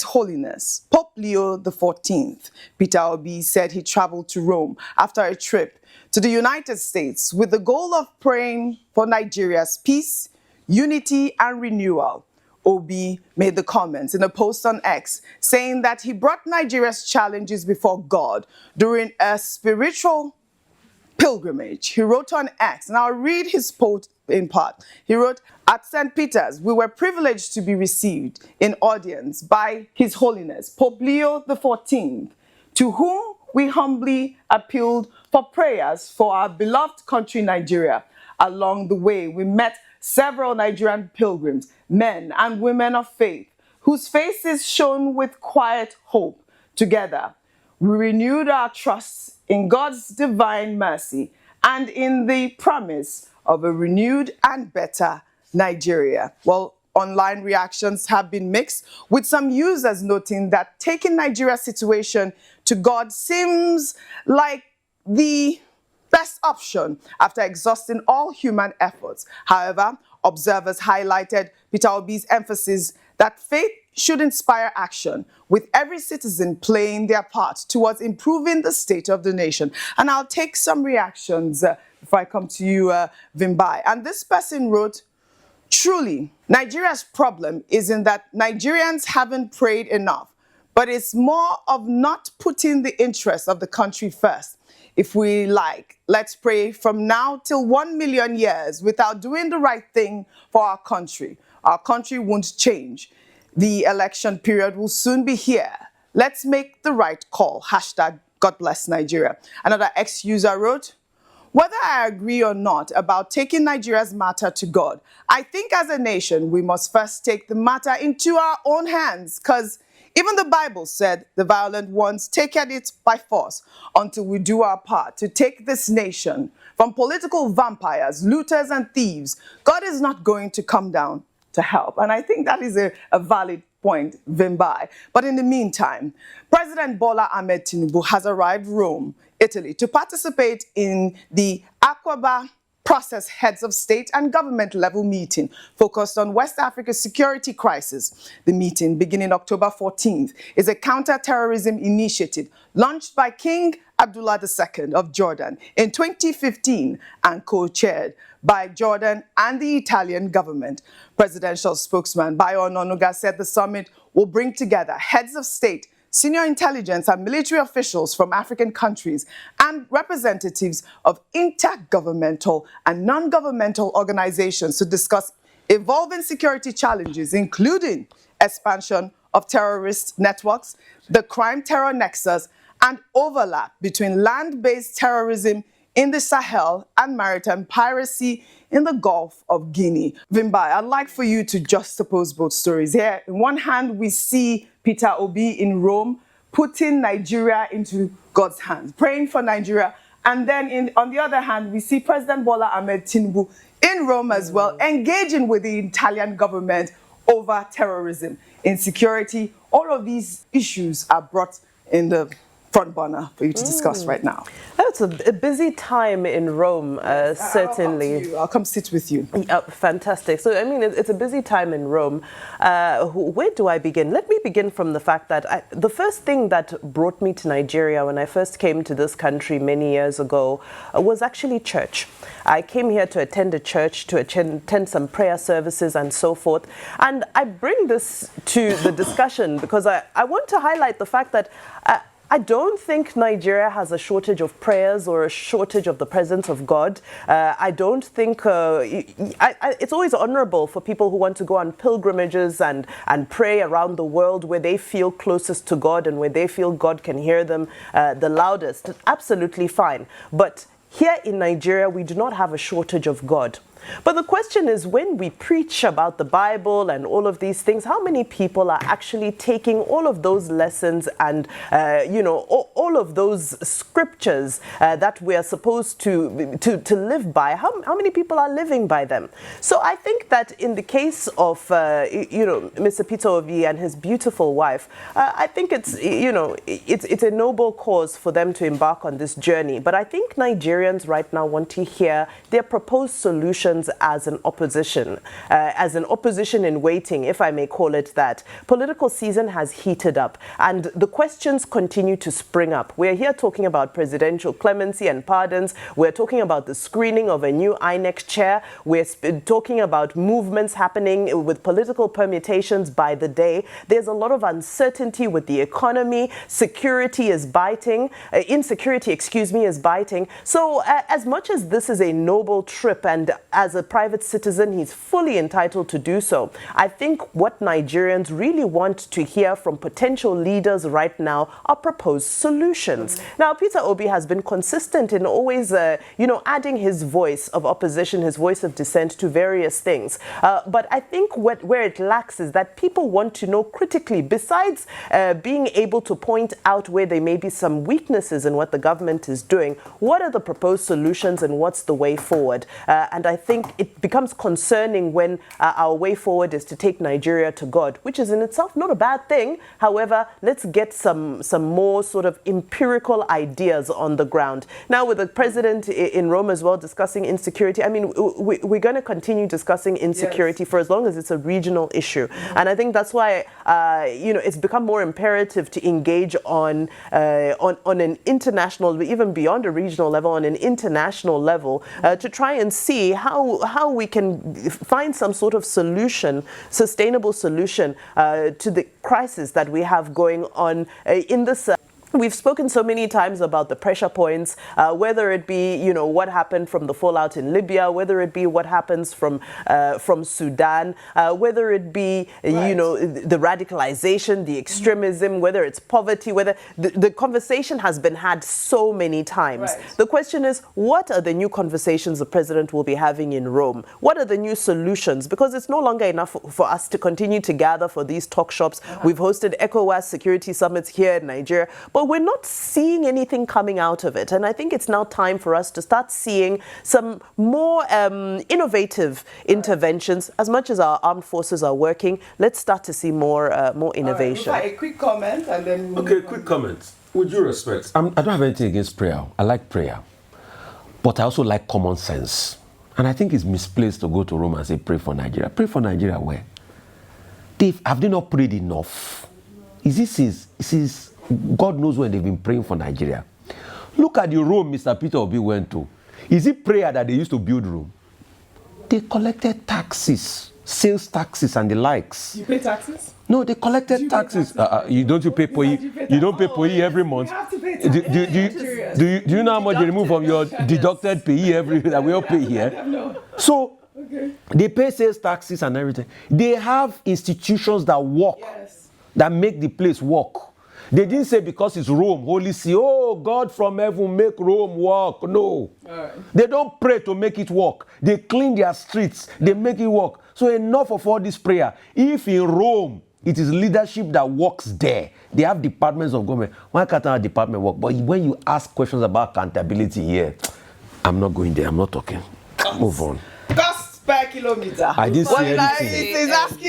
Holiness Pope Leo XIV, Peter Obi, said he traveled to Rome after a trip to the United States with the goal of praying for Nigeria's peace, unity, and renewal. Obi made the comments in a post on X, saying that he brought Nigeria's challenges before God during a spiritual pilgrimage. He wrote on X, and I'll read his post in part. He wrote, "At St. Peter's, we were privileged to be received in audience by His Holiness Pope Leo XIV, to whom we humbly appealed for prayers for our beloved country, Nigeria. Along the way, we met several Nigerian pilgrims, men and women of faith, whose faces shone with quiet hope. Together, we renewed our trust in God's divine mercy and in the promise of a renewed and better Nigeria." Well, online reactions have been mixed, with some users noting that taking Nigeria's situation to God seems like the best option after exhausting all human efforts. However, observers highlighted Peter Obi's emphasis that faith should inspire action, with every citizen playing their part towards improving the state of the nation. And I'll take some reactions before I come to you, Vimbai. And this person wrote, "Truly, Nigeria's problem isn't that Nigerians haven't prayed enough, but it's more of not putting the interests of the country first. If we like, let's pray from now till 1 million years without doing the right thing for our country. Our country won't change. The election period will soon be here. Let's make the right call. Hashtag God bless Nigeria." Another ex-user wrote, "Whether I agree or not about taking Nigeria's matter to God, I think as a nation we must first take the matter into our own hands, because even the Bible said the violent ones take it by force. Until we do our part to take this nation from political vampires, looters, and thieves, God is not going to come down to help." And I think that is a valid point, Vimbai. But in the meantime, President Bola Ahmed Tinubu has arrived Rome, Italy, to participate in the Aqaba Process Heads of State and Government level meeting focused on West Africa's security crisis. The meeting, beginning October 14th, is a counter-terrorism initiative launched by King Abdullah II of Jordan in 2015 and co-chaired by Jordan and the Italian government. Presidential spokesman Bayo Ononuga said the summit will bring together heads of state, senior intelligence and military officials from African countries, and representatives of intergovernmental and non-governmental organizations to discuss evolving security challenges, including expansion of terrorist networks, the crime-terror nexus, and overlap between land-based terrorism in the Sahel and maritime piracy in the Gulf of Guinea. Vimbai, I'd like for you to juxtapose both stories. Here, on one hand, we see Peter Obi in Rome putting Nigeria into God's hands, praying for Nigeria. And then on the other hand, we see President Bola Ahmed Tinubu in Rome as well, engaging with the Italian government over terrorism, insecurity. All of these issues are brought in the front burner for you to discuss right now. It's a busy time in Rome, certainly. I'll come sit with you. Fantastic. So, I mean, it's a busy time in Rome. Where do I begin? Let me begin from the fact that the first thing that brought me to Nigeria when I first came to this country many years ago was actually church. I came here to attend a church, to attend some prayer services and so forth. And I bring this to the discussion because I want to highlight the fact that I don't think Nigeria has a shortage of prayers or a shortage of the presence of God. I don't think it's always honorable for people who want to go on pilgrimages and pray around the world where they feel closest to God and where they feel God can hear them the loudest. Absolutely fine. But here in Nigeria, we do not have a shortage of God. But the question is, when we preach about the Bible and all of these things, how many people are actually taking all of those lessons and, all of those scriptures that we are supposed to live by? How many people are living by them? So I think that in the case of, Mr. Peter Obi and his beautiful wife, I think it's a noble cause for them to embark on this journey. But I think Nigerians right now want to hear their proposed solution solutions as an opposition in waiting, if I may call it that. Political season has heated up and the questions continue to spring up. We're here talking about presidential clemency and pardons. We're talking about the screening of a new INEC chair. We're talking about movements happening with political permutations by the day. There's a lot of uncertainty with the economy. Insecurity, is biting. So as much as this is a noble trip and as a private citizen, he's fully entitled to do so, I think what Nigerians really want to hear from potential leaders right now are proposed solutions. Now, Peter Obi has been consistent in always, adding his voice of opposition, his voice of dissent to various things. But I think where it lacks is that people want to know critically, besides being able to point out where there may be some weaknesses in what the government is doing, what are the proposed solutions and what's the way forward? And I think it becomes concerning when our way forward is to take Nigeria to God, which is in itself not a bad thing. However, let's get some more sort of empirical ideas on the ground. Now, with the president in Rome as well discussing insecurity, I mean, we're going to continue discussing insecurity for as long as it's a regional issue. And I think that's why, it's become more imperative to engage on an international, even beyond a regional level, on an international level, to try and see how we can find some sort of solution, sustainable solution to the crisis that we have going on in this. We've spoken so many times about the pressure points, whether it be, what happened from the fallout in Libya, whether it be what happens from Sudan, whether it be, the radicalization, the extremism, whether it's poverty, whether the conversation has been had so many times. Right. The question is, what are the new conversations the president will be having in Rome? What are the new solutions? Because it's no longer enough for us to continue to gather for these talk shops. We've hosted ECOWAS security summits here in Nigeria, but we're not seeing anything coming out of it. And I think it's now time for us to start seeing some more innovative interventions. As much as our armed forces are working, let's start to see more innovation. Right, a quick comment and then... Okay, quick comment. With due respect, I don't have anything against prayer. I like prayer. But I also like common sense. And I think it's misplaced to go to Rome and say, pray for Nigeria. Pray for Nigeria where? Have they not prayed enough? Is God knows when they've been praying for Nigeria. Look at the Rome Mr. Peter Obi went to. Is it prayer that they used to build Rome? They collected taxes, sales taxes and the likes. You pay taxes? No, they collected taxes. You don't pay POE. You don't pay POE every month. You have to pay taxes. Do you know how much you remove from your deducted PE every that we all pay here? No. So they pay sales taxes and everything. They have institutions that work, that make the place work. They didn't say because it's Rome, Holy See, oh, God from heaven, make Rome work. No. They don't pray to make it work. They clean their streets. They make it work. So enough of all this prayer. If in Rome, it is leadership that works there. They have departments of government. Why can't our department work? But when you ask questions about accountability here, I'm not going there. I'm not talking. Move on. Cost per kilometer. I didn't say anything. It is asking